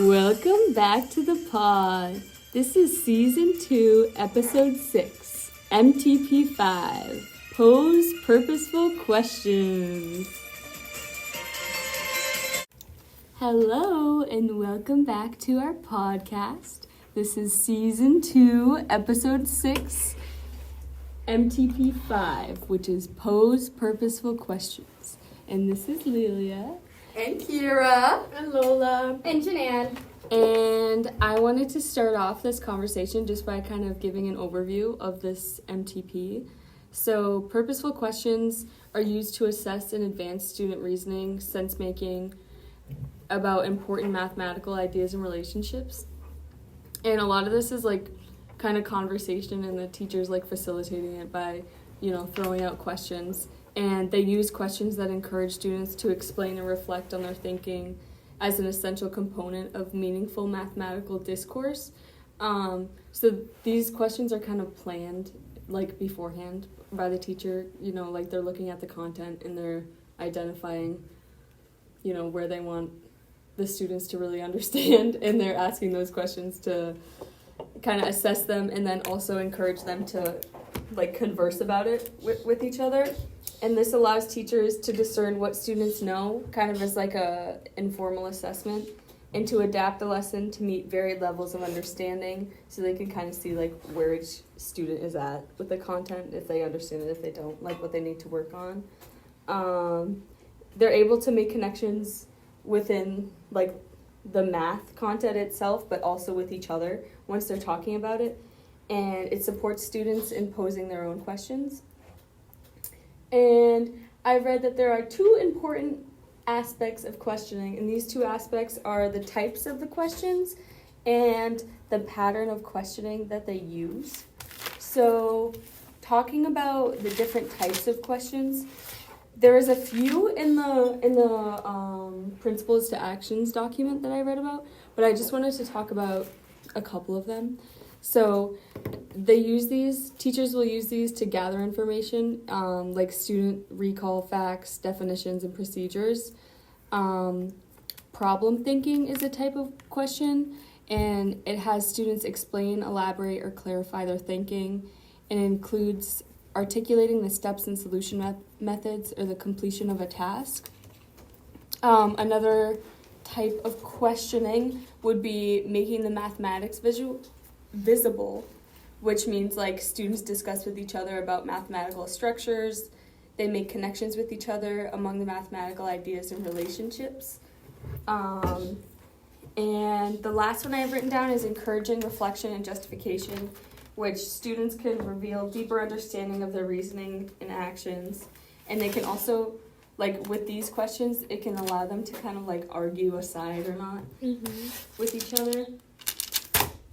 Welcome back to the pod. This is Season 2, Episode 6, MTP 5, Pose Purposeful Questions. Hello, and welcome back to our podcast. This is Season 2, Episode 6, MTP 5, which is Pose Purposeful Questions. And this is Lilia. And Kira. And Lola. And Janan. And I wanted to start off this conversation just by kind of giving an overview of this MTP. So purposeful questions are used to assess and advance student reasoning, sense-making about important mathematical ideas and relationships. And a lot of this is like kind of conversation, and the teacher's like facilitating it by, throwing out questions. And they use questions that encourage students to explain and reflect on their thinking as an essential component of meaningful mathematical discourse. So these questions are kind of planned like beforehand by the teacher, like they're looking at the content and they're identifying, where they want the students to really understand, and they're asking those questions to kind of assess them and then also encourage them to like converse about it with each other. And this allows teachers to discern what students know, kind of as like a informal assessment, and to adapt the lesson to meet varied levels of understanding, so they can kind of see like where each student is at with the content, if they understand it, if they don't, like what they need to work on. They're able to make connections within like the math content itself, but also with each other once they're talking about it. And it supports students in posing their own questions. And I read that there are two important aspects of questioning, and these two aspects are the types of the questions and the pattern of questioning that they use. So, talking about the different types of questions, there is a few in the Principles to Actions document that I read about, but I just wanted to talk about a couple of them. So teachers will use these to gather information, like student recall facts, definitions, and procedures. Problem thinking is a type of question, and it has students explain, elaborate, or clarify their thinking, and includes articulating the steps and solution methods or the completion of a task. Another type of questioning would be making the mathematics visible, which means like students discuss with each other about mathematical structures. They make connections with each other among the mathematical ideas and relationships. And the last one I have written down is encouraging reflection and justification, which students can reveal deeper understanding of their reasoning and actions. And they can also, like with these questions, it can allow them to kind of like argue a side or not with each other.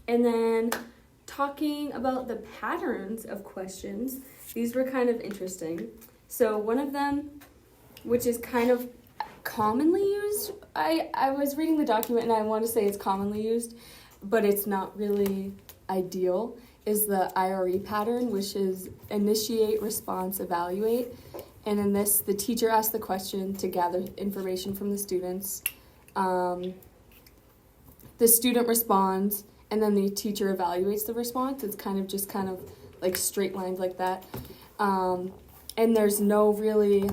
And then talking about the patterns of questions, these were kind of interesting. So one of them, which is kind of commonly used, I was reading the document and I want to say it's commonly used, but it's not really ideal, is the IRE pattern, which is initiate, response, evaluate. And in this, the teacher asks the question to gather information from the students. The student responds, and then the teacher evaluates the response. It's kind of like straight lines like that. And there's no really...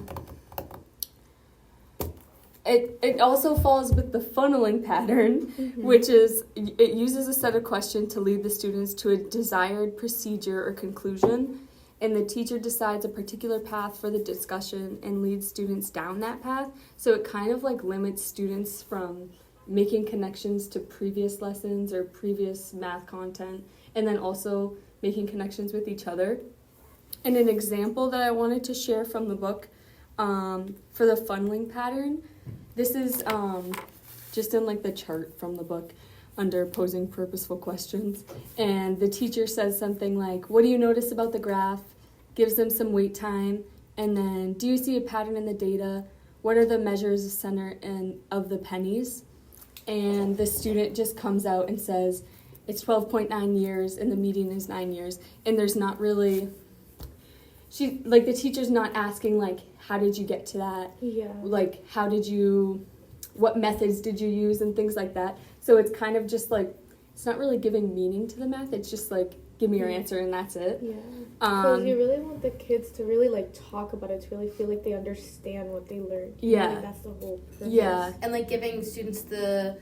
It also falls with the funneling pattern, which is, it uses a set of questions to lead the students to a desired procedure or conclusion, and the teacher decides a particular path for the discussion and leads students down that path. So it kind of like limits students from making connections to previous lessons or previous math content, and then also making connections with each other. And an example that I wanted to share from the book for the funneling pattern, this is just in like the chart from the book under posing purposeful questions. And the teacher says something like, what do you notice about the graph? Gives them some wait time. And then, do you see a pattern in the data? What are the measures of center and of the pennies? And the student just comes out and says, it's 12.9 years and the median is 9 years. And there's not really, the teacher's not asking like, how did you get to that? Yeah. Like, what methods did you use and things like that. So it's kind of just like, it's not really giving meaning to the math. It's just like, give me your answer and that's it. Yeah. Because you really want the kids to really like talk about it, to really feel like they understand what they learned. Yeah. Like, that's the whole purpose. Yeah. And like giving students the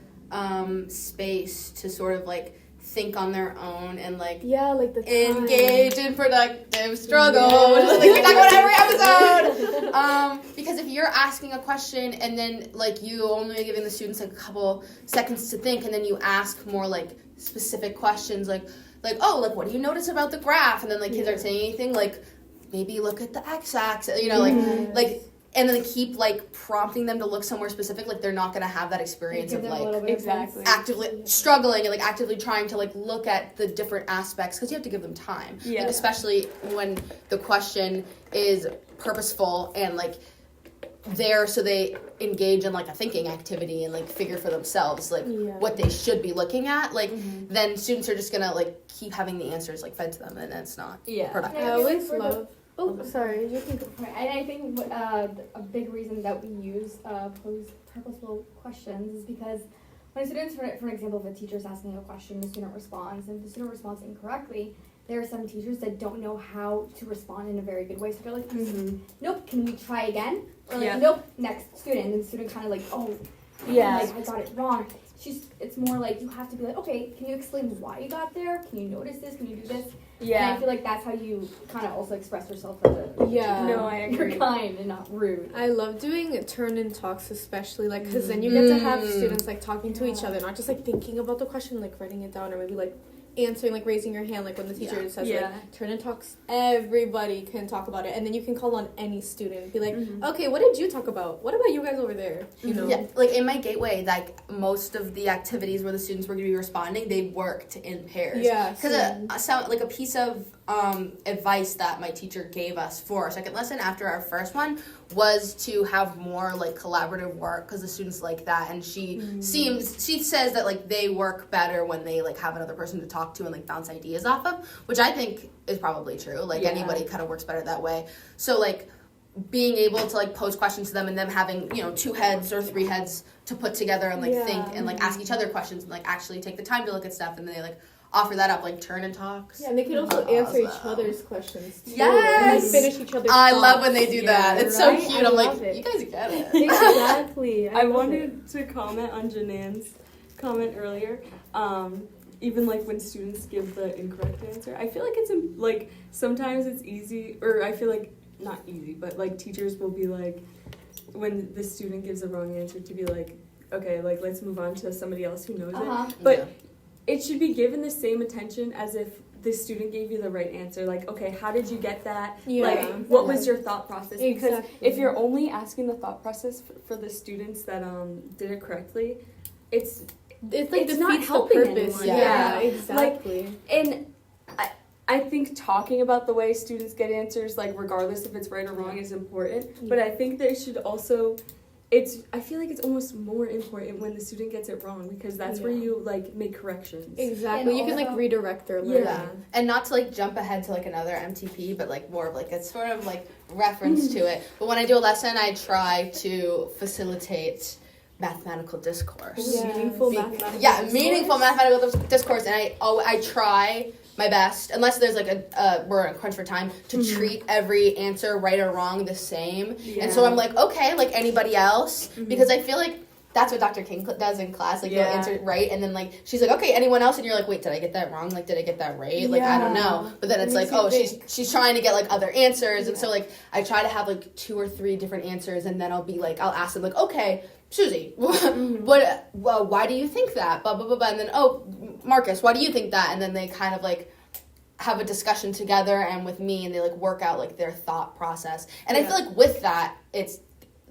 space to sort of like think on their own and like like the time. engage in productive struggle, which is something we talk about every episode. Because if you're asking a question and then like you only giving the students like a couple seconds to think, and then you ask more like specific questions like oh, like what do you notice about the graph, and then like kids aren't saying anything, like maybe look at the x-axis, you know, like and then keep like prompting them to look somewhere specific, like they're not going to have that experience of like Exactly. actively struggling and like actively trying to like look at the different aspects, because you have to give them time, like, especially when the question is purposeful and like there so they engage in like a thinking activity and like figure for themselves like what they should be looking at, like then students are just gonna like keep having the answers like fed to them, and that's not productive. I always love sorry, you can go. And I think a big reason that we use purposeful questions is because when students, for example, if a teacher is asking a question, the student responds, and if the student responds incorrectly, there are some teachers that don't know how to respond in a very good way. So they're like, nope, can we try again? Or like, nope, next student. And the student kind of like, like, I got it wrong. It's more like you have to be like, okay, can you explain why you got there? Can you notice this? Can you do this? Yeah. And I feel like that's how you kind of also express yourself as a No, I agree. You're kind and not rude. I love doing turn-in talks, especially like because then you get to have students like talking to each other, not just like thinking about the question, like writing it down, or maybe like answering, like raising your hand, like when the teacher says like turn-in talks, everybody can talk about it, and then you can call on any student and be like, okay, what did you talk about? What about you guys over there? You know? Yeah, like in my gateway, like most of the activities where the students were going to be responding, they worked in pairs. Yeah, because like a piece of advice that my teacher gave us for our second lesson after our first one was to have more like collaborative work, because the students like that, and she says that like they work better when they like have another person to talk to and like bounce ideas off of, which I think is probably true. Like anybody kind of works better that way. So like being able to like pose questions to them and them having, you know, 2 heads or 3 heads to put together and like think and like ask each other questions and like actually take the time to look at stuff, and then they like offer that up, like turn-in talks. Yeah, and they can also answer each other's questions too. Yes! And, like, finish each other's I thoughts. love when they do that. It's so cute. I I'm like, love it. you guys get it. Exactly. I wanted to comment on Janan's comment earlier. Even like when students give the incorrect answer, I feel like it's like sometimes it's easy, or I feel like not easy, but like teachers will be like, when the student gives a wrong answer, to be like, okay, like let's move on to somebody else who knows it. But it should be given the same attention as if the student gave you the right answer. Like, okay, how did you get that? Like, what was your thought process? Because if you're only asking the thought process for the students that did it correctly, it's like it's not helping anyone. Yeah, exactly. Like, and I think talking about the way students get answers, like regardless if it's right or wrong, is important. But I think they should also, I feel like it's almost more important when the student gets it wrong, because that's where you like make corrections. Exactly. And you can like redirect their learning. Yeah. And not to like jump ahead to like another MTP, but like more of like a sort of like reference to it. But when I do a lesson, I try to facilitate mathematical discourse. Meaningful mathematical meaningful mathematical discourse, and I try my best, unless there's like we're in a crunch for time, to treat every answer, right or wrong, the same. And so I'm like, okay, like anybody else, because I feel like that's what Dr. King does in class, like you'll answer it right, and then like she's like, okay, anyone else, and you're like, wait, did I get that wrong? Like, did I get that right? Like, I don't know. But then it's like, oh, she's trying to get like other answers, and so like I try to have like 2 or 3 different answers, and then I'll ask them like, okay, Susie, why do you think that? Blah, blah, blah, blah. And then, oh, Marcus, why do you think that? And then they kind of like have a discussion together and with me, and they like work out like their thought process. And I feel like with that, it's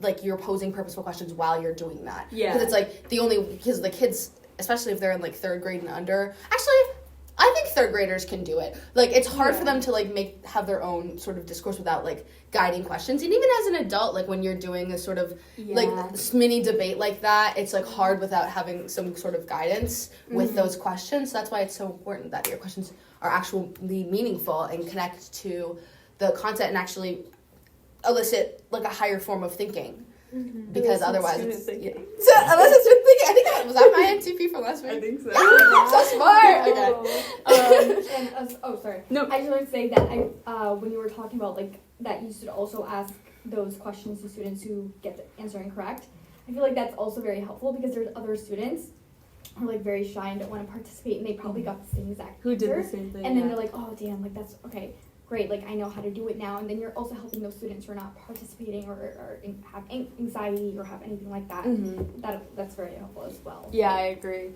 like you're posing purposeful questions while you're doing that. Yeah. Because it's like because the kids, especially if they're in like 3rd grade and under, actually, I think 3rd graders can do it. Like, it's hard for them to like have their own sort of discourse without like guiding questions. And even as an adult, like when you're doing a sort of like mini debate like that, it's like hard without having some sort of guidance with those questions. So that's why it's so important that your questions are actually meaningful and connect to the content and actually elicit like a higher form of thinking. because otherwise student it's thinking. So, unless it's student thinking. I think that was that my MTP from last week. I think so. So smart. Okay. Sorry. No. I just wanted to say that when you were talking about like that, you should also ask those questions to students who get the answer incorrect. I feel like that's also very helpful because there's other students who are like very shy and don't want to participate, and they probably got the same exact Who did answer. the same thing? And then they're like, oh damn, like that's okay, great, like I know how to do it now. And then you're also helping those students who are not participating or have anxiety or have anything like that. That's very helpful as well. Yeah, I agree.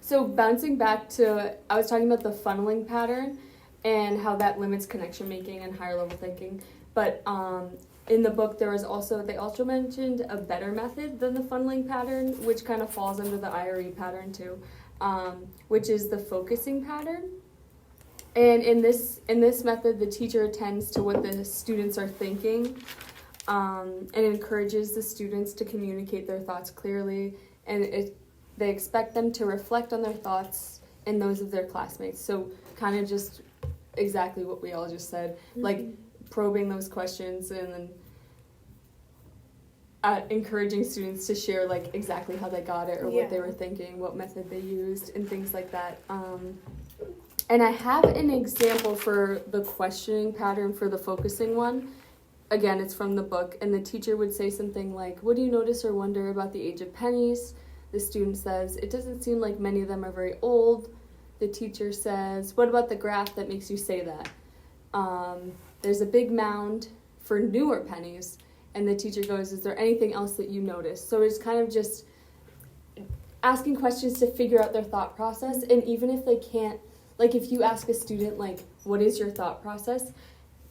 So bouncing back to, I was talking about the funneling pattern and how that limits connection making and higher level thinking. But in the book, they also mentioned a better method than the funneling pattern, which kind of falls under the IRE pattern too, which is the focusing pattern. And in this method, the teacher attends to what the students are thinking, and encourages the students to communicate their thoughts clearly, and they expect them to reflect on their thoughts and those of their classmates. So kind of just exactly what we all just said, like probing those questions and then encouraging students to share like exactly how they got it or what they were thinking, what method they used, and things like that. And I have an example for the questioning pattern for the focusing one. Again, it's from the book, and the teacher would say something like, what do you notice or wonder about the age of pennies? The student says, it doesn't seem like many of them are very old. The teacher says, what about the graph that makes you say that? There's a big mound for newer pennies. And the teacher goes, is there anything else that you notice? So it's kind of just asking questions to figure out their thought process. And even if they can't, like if you ask a student, like, what is your thought process?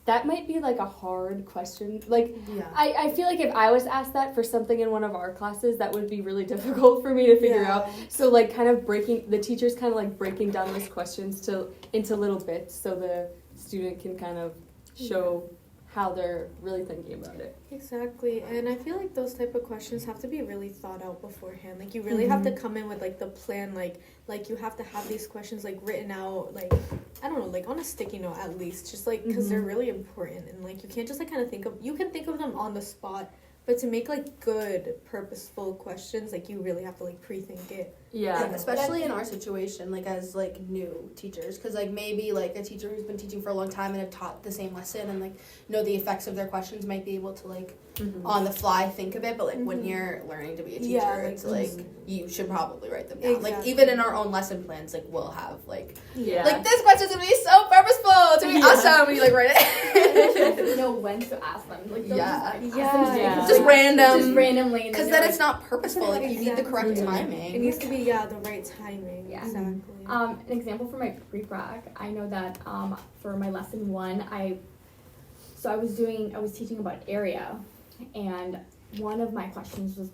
That might be like a hard question. Like, I feel like if I was asked that for something in one of our classes, that would be really difficult for me to figure out. So like kind of the teacher's kind of like breaking down those questions into little bits so the student can kind of show how they're really thinking about it. Exactly. And I feel like those type of questions have to be really thought out beforehand. Like you really have to come in with like the plan, like you have to have these questions like written out, like I don't know, like on a sticky note at least, just like because they're really important, and like you can't just like kind of you can think of them on the spot, but to make like good purposeful questions, like you really have to like pre-think it. Yeah, especially in our situation, like as like new teachers, because like maybe like a teacher who's been teaching for a long time and have taught the same lesson and like know the effects of their questions might be able to like on the fly think of it, but like when you're learning to be a teacher, it's like you should probably write them down. Exactly. Like even in our own lesson plans, like we'll have like like this question's gonna be so purposeful, it's gonna be awesome when you like write it. You know when to ask them. Like just random, just randomly, because then it's not purposeful. Like you need the correct timing. It needs to be the right timing. Yeah. Exactly. An example for my pre-prac, I know that for my lesson 1, I was teaching about area, and one of my questions was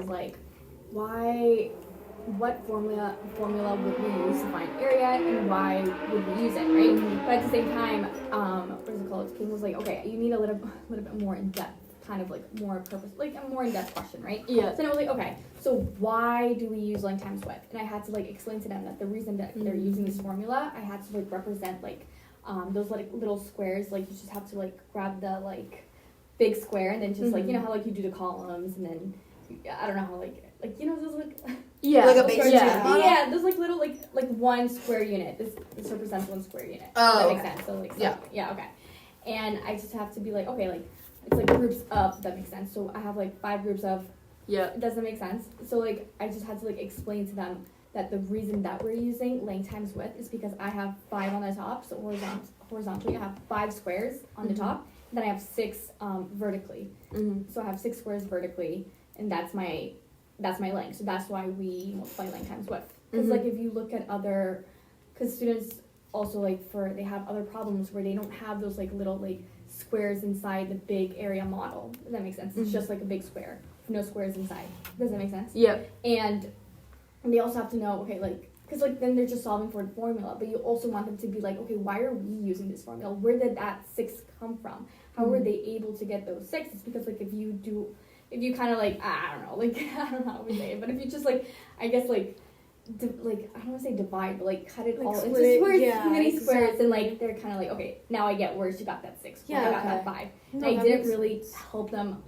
like, what formula would we use to find area, and why would we use it, right? But at the same time, King was like, okay, you need a little bit more in depth, kind of like more purpose, like a more in-depth question, right? Yeah. So then I was like, okay, so why do we use length times width? And I had to like explain to them that the reason that they're using this formula, I had to like represent like those like little squares, like you just have to like grab the like big square and then just like, you know how like you do the columns, and then I don't know how like you know those like like a base yeah, there's like little like one square unit. This represents one square unit. Oh, that makes sense. So like okay. And I just have to be like, okay, like it's like groups of, that makes sense. So I have like 5 groups of, does that make sense? So like I just had to like explain to them that the reason that we're using length times width is because I have 5 on the top, so horizontally I have 5 squares on the top, and then I have 6 vertically. So I have 6 squares vertically, and that's my length. So that's why we multiply length times width. Because like if you look at because students also like they have other problems where they don't have those like little like squares inside the big area model. Does that make sense? It's just like a big square, no squares inside. Does that make sense? Yep. And they also have to know, okay, like, because like then they're just solving for the formula, but you also want them to be like, okay, why are we using this formula? Where did that 6 come from? How were they able to get those 6? It's because like if you kind of like, I don't know, like I don't know how to say it, but if you just like, I guess like I don't want to say divide, but like cut it like all into squares, many squares, and like they're kind of like, okay, now I get where she got that 6, I got that 5. And I didn't really help them.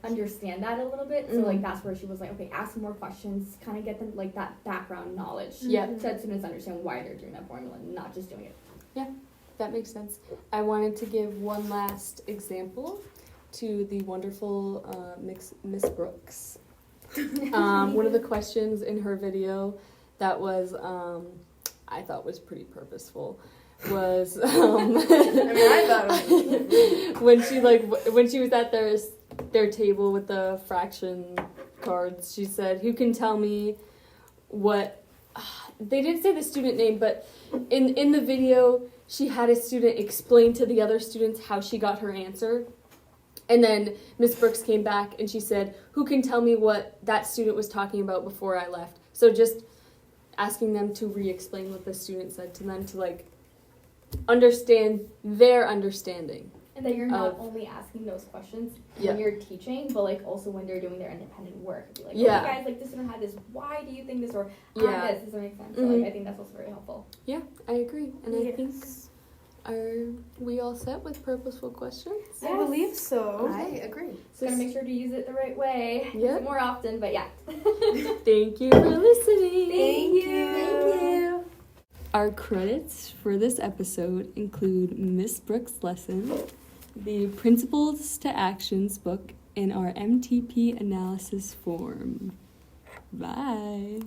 understand that a little bit. So like that's where she was like, okay, ask more questions, kind of get them like that background knowledge. Yeah. So that students understand why they're doing that formula and not just doing it. Yeah, that makes sense. I wanted to give one last example to the wonderful Miss Brooks. One of the questions in her video that was I thought was pretty purposeful was I thought it was when she was at their table with the fraction cards, she said, "Who can tell me what?" They didn't say the student name, but in the video, she had a student explain to the other students how she got her answer. And then Miss Brooks came back and she said, "Who can tell me what that student was talking about before I left?" So just asking them to re-explain what the student said to them to like understand their understanding. And that you're not only asking those questions when you're teaching, but like also when they're doing their independent work. Be like, okay, guys, like this student had this. Why do you think this? Or this doesn't make sense. So like I think that's also very helpful. Yeah, I agree, and I think are we all set with purposeful questions? Yes. I believe so. I agree. So gotta make sure to use it the right way. Yeah. Use it more often, but yeah. Thank you for listening. Thank you. Our credits for this episode include Miss Brooks' lesson, the Principles to Actions book, and our MTP analysis form. Bye.